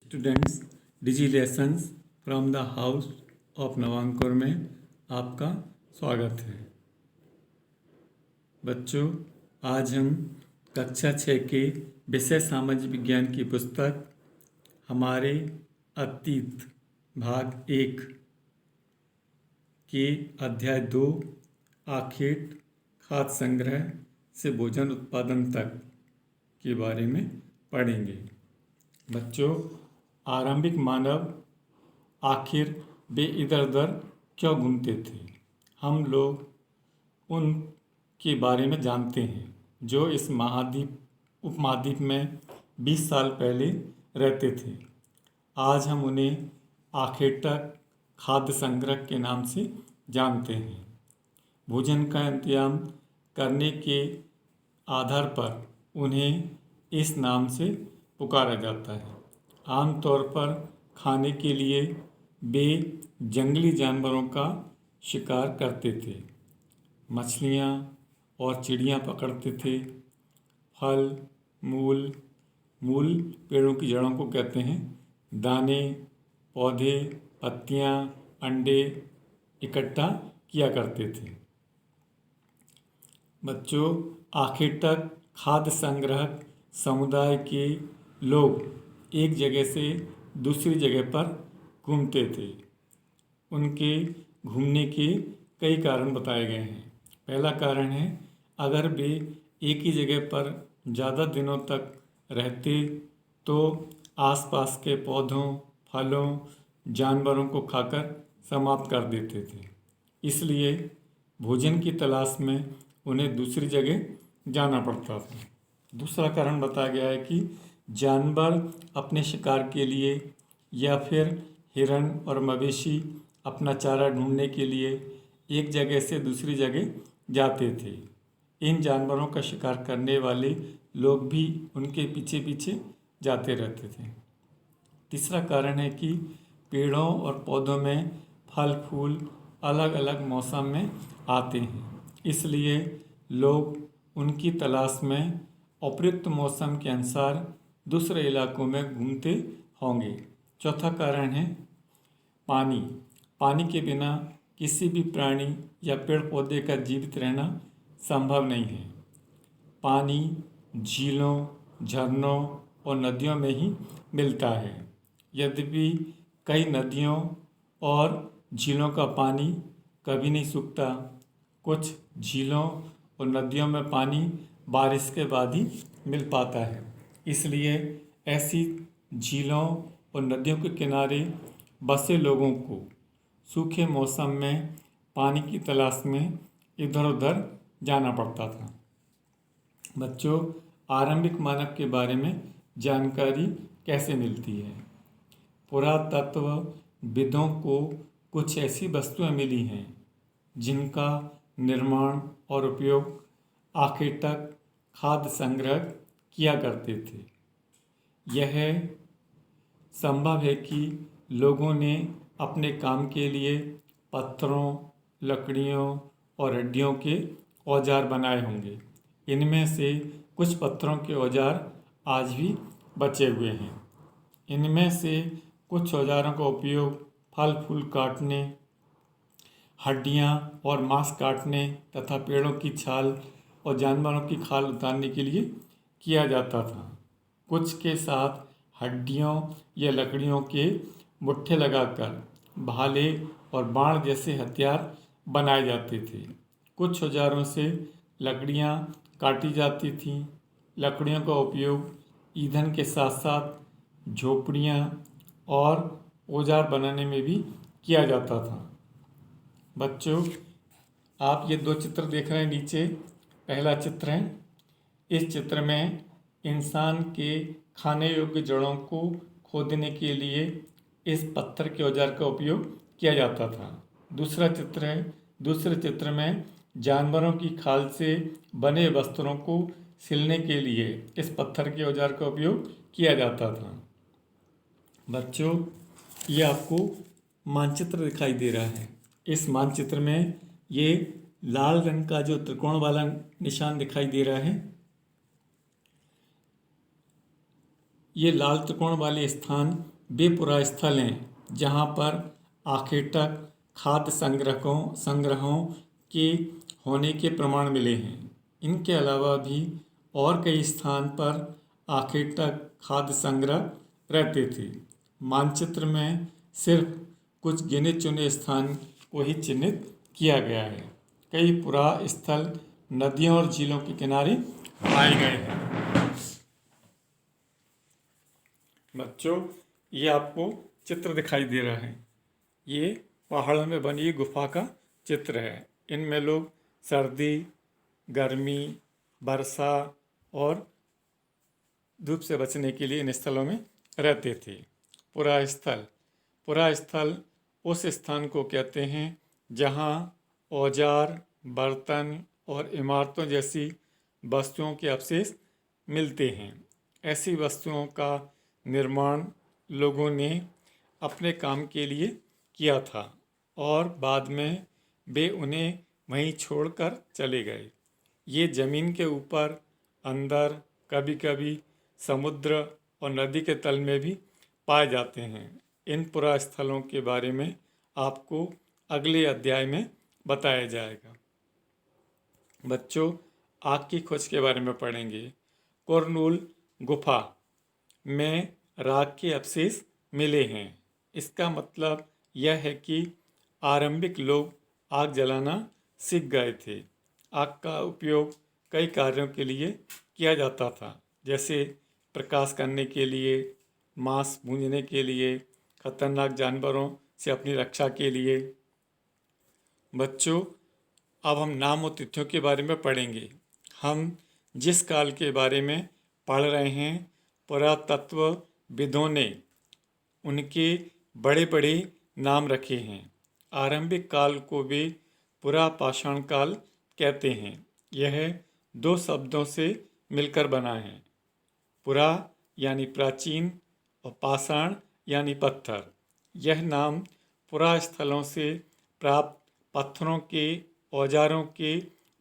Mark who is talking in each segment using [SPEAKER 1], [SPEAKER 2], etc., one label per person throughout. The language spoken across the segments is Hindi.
[SPEAKER 1] Students, digi lessons from the house of Navankur में आपका स्वागत है। बच्चों, आज हम कक्षा 6 के विषय सामाजिक विज्ञान की पुस्तक हमारे अतीत भाग 1 के अध्याय 2 आखेट खाद्य संग्रह से भोजन उत्पादन तक के बारे में पढ़ेंगे। बच्चों, आरंभिक मानव आखिर वे इधर उधर क्यों घूमते थे? हम लोग उन के बारे में जानते हैं जो इस उपमहाद्वीप में 20 साल पहले रहते थे। आज हम उन्हें आखेटक खाद्य संग्रह के नाम से जानते हैं। भोजन का इंतजाम करने के आधार पर उन्हें इस नाम से पुकारा जाता है। आमतौर पर खाने के लिए वे जंगली जानवरों का शिकार करते थे, मछलियाँ और चिड़ियाँ पकड़ते थे। फल, मूल पेड़ों की जड़ों को कहते हैं। दाने, पौधे, पत्तियाँ, अंडे इकट्ठा किया करते थे। बच्चों, आखेटक खाद्य संग्रहक समुदाय के लोग एक जगह से दूसरी जगह पर घूमते थे। उनके घूमने के कई कारण बताए गए हैं। पहला कारण है, अगर वे एक ही जगह पर ज़्यादा दिनों तक रहते तो आसपास के पौधों, फलों, जानवरों को खाकर समाप्त कर देते थे। इसलिए भोजन की तलाश में उन्हें दूसरी जगह जाना पड़ता था। दूसरा कारण बताया गया है कि जानवर अपने शिकार के लिए या फिर हिरण और मवेशी अपना चारा ढूंढने के लिए एक जगह से दूसरी जगह जाते थे। इन जानवरों का शिकार करने वाले लोग भी उनके पीछे पीछे जाते रहते थे। तीसरा कारण है कि पेड़ों और पौधों में फल फूल अलग अलग मौसम में आते हैं, इसलिए लोग उनकी तलाश में उपयुक्त मौसम के अनुसार दूसरे इलाकों में घूमते होंगे। चौथा कारण है पानी। पानी के बिना किसी भी प्राणी या पेड़ पौधे का जीवित रहना संभव नहीं है। पानी झीलों, झरनों और नदियों में ही मिलता है। यद्यपि कई नदियों और झीलों का पानी कभी नहीं सूखता। कुछ झीलों और नदियों में पानी बारिश के बाद ही मिल पाता है। इसलिए ऐसी झीलों और नदियों के किनारे बसे लोगों को सूखे मौसम में पानी की तलाश में इधर उधर जाना पड़ता था। बच्चों, आरंभिक मानव के बारे में जानकारी कैसे मिलती है? पुरातत्वविदों को कुछ ऐसी वस्तुएं मिली हैं जिनका निर्माण और उपयोग आखेटक खाद्य संग्रह किया करते थे। यह संभव है कि लोगों ने अपने काम के लिए पत्थरों, लकड़ियों और हड्डियों के औजार बनाए होंगे। इनमें से कुछ पत्थरों के औजार आज भी बचे हुए हैं। इनमें से कुछ औजारों का उपयोग फल फूल काटने, हड्डियाँ और मांस काटने तथा पेड़ों की छाल और जानवरों की खाल उतारने के लिए किया जाता था। कुछ के साथ हड्डियों या लकड़ियों के मुट्ठे लगाकर भाले और बाण जैसे हथियार बनाए जाते थे। कुछ औजारों से लकड़ियाँ काटी जाती थीं। लकड़ियों का उपयोग ईंधन के साथ साथ झोपड़ियाँ और औजार बनाने में भी किया जाता था। बच्चों, आप ये दो चित्र देख रहे हैं नीचे। पहला चित्र है, इस चित्र में इंसान के खाने योग्य जड़ों को खोदने के लिए इस पत्थर के औजार का उपयोग किया जाता था। दूसरा चित्र है, दूसरे चित्र में जानवरों की खाल से बने वस्त्रों को सिलने के लिए इस पत्थर के औजार का उपयोग किया जाता था। बच्चों, ये आपको मानचित्र दिखाई दे रहा है। इस मानचित्र में ये लाल रंग का जो त्रिकोण वाला निशान दिखाई दे रहा है, ये लाल त्रिकोण वाले स्थान वे पुरा स्थल हैं जहाँ पर आखिर तक खाद्य संग्रहों के होने के प्रमाण मिले हैं। इनके अलावा भी और कई स्थान पर आखिर तक खाद्य संग्रह रहते थे। मानचित्र में सिर्फ कुछ गिने चुने स्थान को ही चिन्हित किया गया है। कई पुरा स्थल नदियों और झीलों के किनारे पाए गए हैं। बच्चों, ये आपको चित्र दिखाई दे रहा है। ये पहाड़ों में बनी गुफा का चित्र है। इनमें लोग सर्दी, गर्मी, वर्षा और धूप से बचने के लिए इन स्थलों में रहते थे। पुरा स्थल उस स्थान को कहते हैं जहाँ औजार, बर्तन और इमारतों जैसी वस्तुओं के अवशेष मिलते हैं। ऐसी वस्तुओं का निर्माण लोगों ने अपने काम के लिए किया था और बाद में वे उन्हें वहीं छोड़कर चले गए। ये ज़मीन के ऊपर, अंदर, कभी कभी समुद्र और नदी के तल में भी पाए जाते हैं। इन पुरा स्थलों के बारे में आपको अगले अध्याय में बताया जाएगा। बच्चों, आग की खोज के बारे में पढ़ेंगे। कुरनूल गुफा में राख के अवशेष मिले हैं। इसका मतलब यह है कि आरंभिक लोग आग जलाना सीख गए थे। आग का उपयोग कई कार्यों के लिए किया जाता था, जैसे प्रकाश करने के लिए, मांस भूनने के लिए, खतरनाक जानवरों से अपनी रक्षा के लिए। बच्चों, अब हम नाम और तिथियों के बारे में पढ़ेंगे। हम जिस काल के बारे में पढ़ रहे हैं, पुरातत्वविदों ने उनके बड़े बड़े नाम रखे हैं। आरंभिक काल को वे पुरापाषाण काल कहते हैं। यह 2 शब्दों से मिलकर बना है। पुरा यानी प्राचीन और पाषाण यानी पत्थर। यह नाम पुरा स्थलों से प्राप्त पत्थरों के औजारों के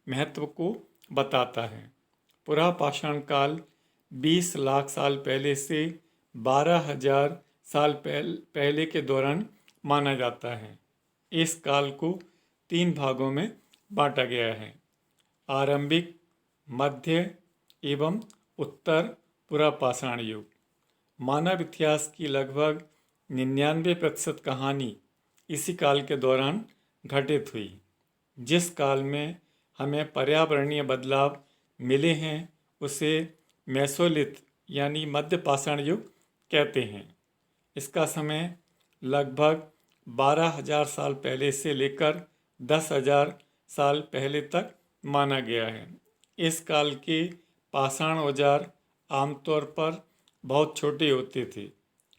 [SPEAKER 1] महत्व को बताता है। पुरापाषाण काल 20 लाख साल पहले से 12,000 साल पहले के दौरान माना जाता है। इस काल को 3 भागों में बांटा गया है: आरंभिक, मध्य एवं उत्तर पुरापाषाण युग। मानव इतिहास की लगभग 99% कहानी इसी काल के दौरान घटित हुई। जिस काल में हमें पर्यावरणीय बदलाव मिले हैं उसे मेसोलिथ यानी मध्य पाषाण युग कहते हैं। इसका समय लगभग 12,000 साल पहले से लेकर 10,000 साल पहले तक माना गया है। इस काल के पाषाण औजार आमतौर पर बहुत छोटे होते थे।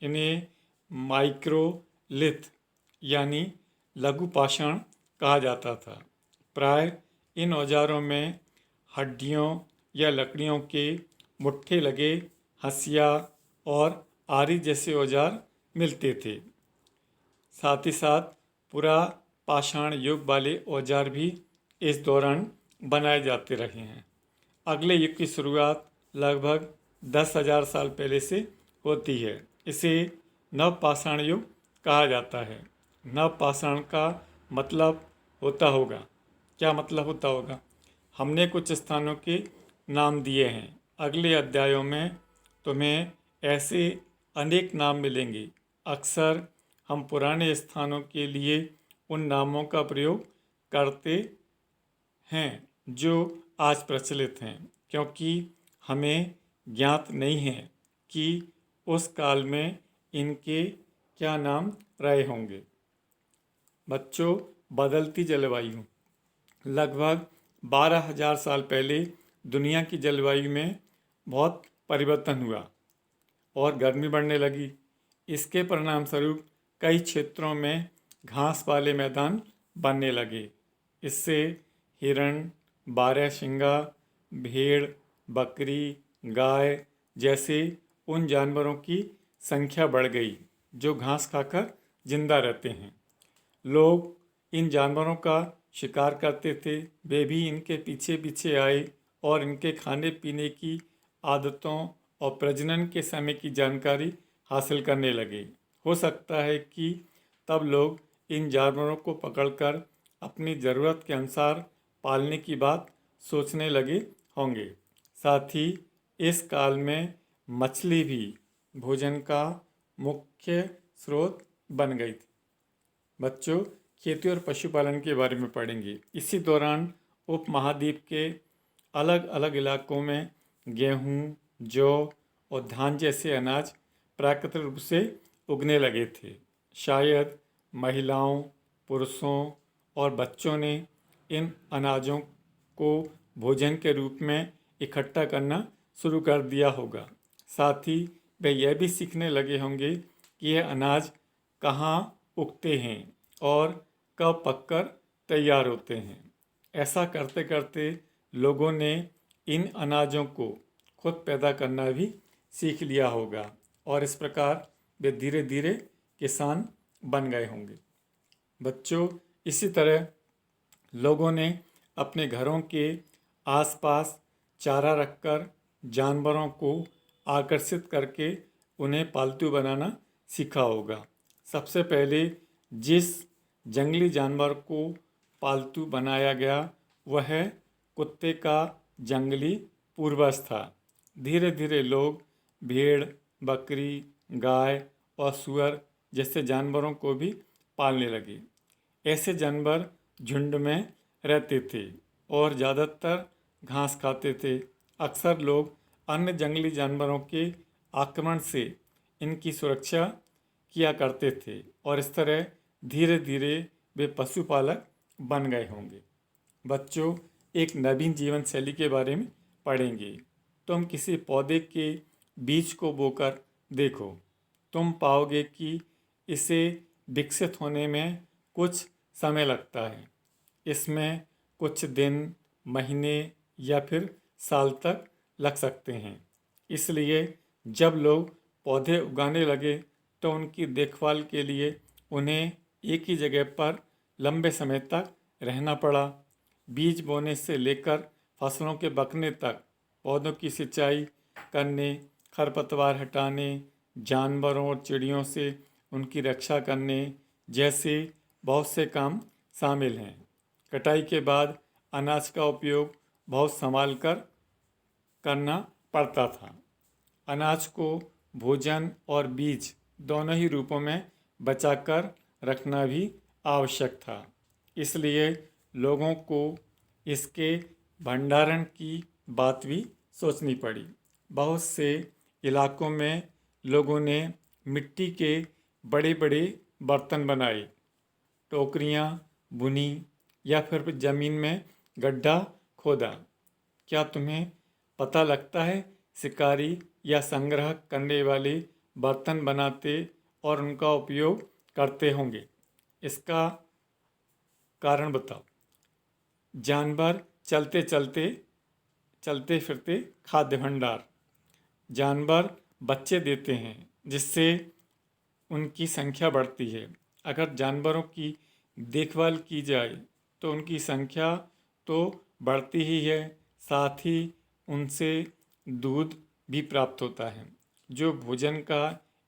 [SPEAKER 1] इन्हें माइक्रोलिथ यानी लघु पाषाण कहा जाता था। प्राय इन औजारों में हड्डियों या लकड़ियों के मुट्ठे लगे हंसिया और आरी जैसे औजार मिलते थे। साथ ही साथ पुरा पाषाण युग वाले औजार भी इस दौरान बनाए जाते रहे हैं। अगले युग की शुरुआत लगभग 10,000 साल पहले से होती है। इसे नवपाषाण युग कहा जाता है। नवपाषाण का मतलब होता होगा, क्या मतलब होता होगा? हमने कुछ स्थानों के नाम दिए हैं। अगले अध्यायों में तुम्हें ऐसे अनेक नाम मिलेंगे। अक्सर हम पुराने स्थानों के लिए उन नामों का प्रयोग करते हैं जो आज प्रचलित हैं, क्योंकि हमें ज्ञात नहीं है कि उस काल में इनके क्या नाम रहे होंगे। बच्चों, बदलती जलवायु। लगभग 12,000 साल पहले दुनिया की जलवायु में बहुत परिवर्तन हुआ और गर्मी बढ़ने लगी। इसके परिणाम स्वरूप कई क्षेत्रों में घास वाले मैदान बनने लगे। इससे हिरण, बारहसिंगा, भेड़, बकरी, गाय जैसे उन जानवरों की संख्या बढ़ गई जो घास खाकर जिंदा रहते हैं। लोग इन जानवरों का शिकार करते थे। वे भी इनके पीछे पीछे आए और इनके खाने पीने की आदतों और प्रजनन के समय की जानकारी हासिल करने लगे। हो सकता है कि तब लोग इन जानवरों को पकड़कर अपनी ज़रूरत के अनुसार पालने की बात सोचने लगे होंगे। साथ ही इस काल में मछली भी भोजन का मुख्य स्रोत बन गई थी। बच्चों, खेती और पशुपालन के बारे में पढ़ेंगे। इसी दौरान उपमहाद्वीप के अलग अलग इलाकों में गेहूँ, जौ और धान जैसे अनाज प्राकृतिक रूप से उगने लगे थे। शायद महिलाओं, पुरुषों और बच्चों ने इन अनाजों को भोजन के रूप में इकट्ठा करना शुरू कर दिया होगा। साथ ही वे यह भी सीखने लगे होंगे कि यह अनाज कहाँ उगते हैं और कब पककर तैयार होते हैं। ऐसा करते करते लोगों ने इन अनाजों को खुद पैदा करना भी सीख लिया होगा और इस प्रकार वे धीरे धीरे किसान बन गए होंगे। बच्चों, इसी तरह लोगों ने अपने घरों के आसपास चारा रखकर जानवरों को आकर्षित करके उन्हें पालतू बनाना सीखा होगा। सबसे पहले जिस जंगली जानवर को पालतू बनाया गया वह कुत्ते का जंगली पूर्वज था। धीरे धीरे लोग भेड़, बकरी, गाय और सुअर जैसे जानवरों को भी पालने लगे। ऐसे जानवर झुंड में रहते थे और ज़्यादातर घास खाते थे। अक्सर लोग अन्य जंगली जानवरों के आक्रमण से इनकी सुरक्षा किया करते थे और इस तरह धीरे धीरे वे पशुपालक बन गए होंगे। बच्चों, एक नवीन जीवन शैली के बारे में पढ़ेंगे। तुम किसी पौधे के बीज को बोकर देखो। तुम पाओगे कि इसे विकसित होने में कुछ समय लगता है। इसमें कुछ दिन, महीने या फिर साल तक लग सकते हैं। इसलिए जब लोग पौधे उगाने लगे तो उनकी देखभाल के लिए उन्हें एक ही जगह पर लंबे समय तक रहना पड़ा। बीज बोने से लेकर फसलों के पकने तक पौधों की सिंचाई करने, खरपतवार हटाने, जानवरों और चिड़ियों से उनकी रक्षा करने जैसे बहुत से काम शामिल हैं। कटाई के बाद अनाज का उपयोग बहुत संभाल कर करना पड़ता था। अनाज को भोजन और बीज दोनों ही रूपों में बचाकर रखना भी आवश्यक था। इसलिए लोगों को इसके भंडारण की बात भी सोचनी पड़ी। बहुत से इलाकों में लोगों ने मिट्टी के बड़े बड़े बर्तन बनाए, टोकरियाँ बुनी या फिर ज़मीन में गड्ढा खोदा। क्या तुम्हें पता लगता है शिकारी या संग्रह करने वाले बर्तन बनाते और उनका उपयोग करते होंगे? इसका कारण बताओ। जानवर चलते फिरते खाद्य भंडार। जानवर बच्चे देते हैं जिससे उनकी संख्या बढ़ती है। अगर जानवरों की देखभाल की जाए तो उनकी संख्या तो बढ़ती ही है, साथ ही उनसे दूध भी प्राप्त होता है जो भोजन का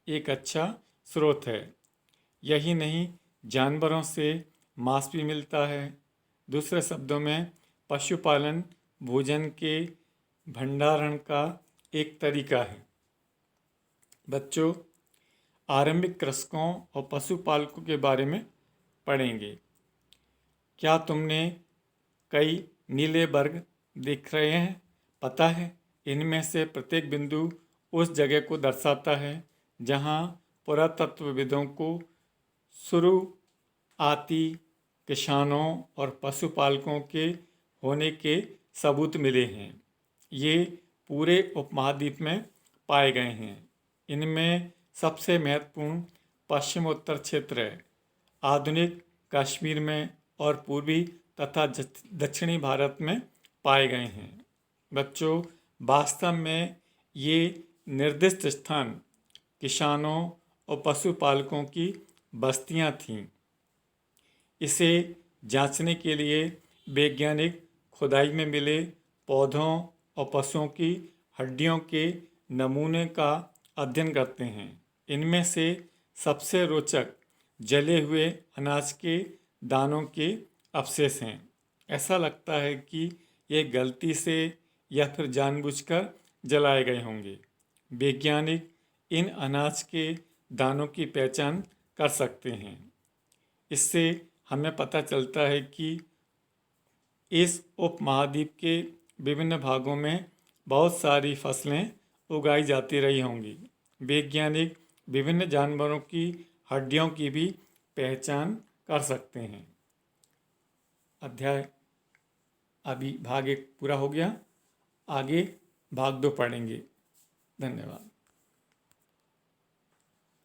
[SPEAKER 1] एक अच्छा स्रोत है। यही नहीं, जानवरों से मांस भी मिलता है। दूसरे शब्दों में पशुपालन भोजन के भंडारण का एक तरीका है। बच्चों, आरंभिक कृषकों और पशुपालकों के बारे में पढ़ेंगे। क्या तुमने कई नीले वर्ग दिख रहे हैं? पता है, इनमें से प्रत्येक बिंदु उस जगह को दर्शाता है जहां पुरातत्वविदों को शुरुआती किसानों और पशुपालकों के होने के सबूत मिले हैं। ये पूरे उपमहाद्वीप में पाए गए हैं। इनमें सबसे महत्वपूर्ण पश्चिमोत्तर क्षेत्र है। आधुनिक कश्मीर में और पूर्वी तथा दक्षिणी भारत में पाए गए हैं। बच्चों, वास्तव में ये निर्दिष्ट स्थान किसानों और पशुपालकों की बस्तियां थीं। इसे जांचने के लिए वैज्ञानिक खुदाई में मिले पौधों और पशुओं की हड्डियों के नमूने का अध्ययन करते हैं। इनमें से सबसे रोचक जले हुए अनाज के दानों के अवशेष हैं। ऐसा लगता है कि ये गलती से या फिर जानबूझकर जलाए गए होंगे। वैज्ञानिक इन अनाज के दानों की पहचान कर सकते हैं। इससे हमें पता चलता है कि इस उपमहाद्वीप के विभिन्न भागों में बहुत सारी फसलें उगाई जाती रही होंगी। वैज्ञानिक विभिन्न जानवरों की हड्डियों की भी पहचान कर सकते हैं। अध्याय अभी भाग 1 पूरा हो गया। आगे भाग 2 पढ़ेंगे। धन्यवाद।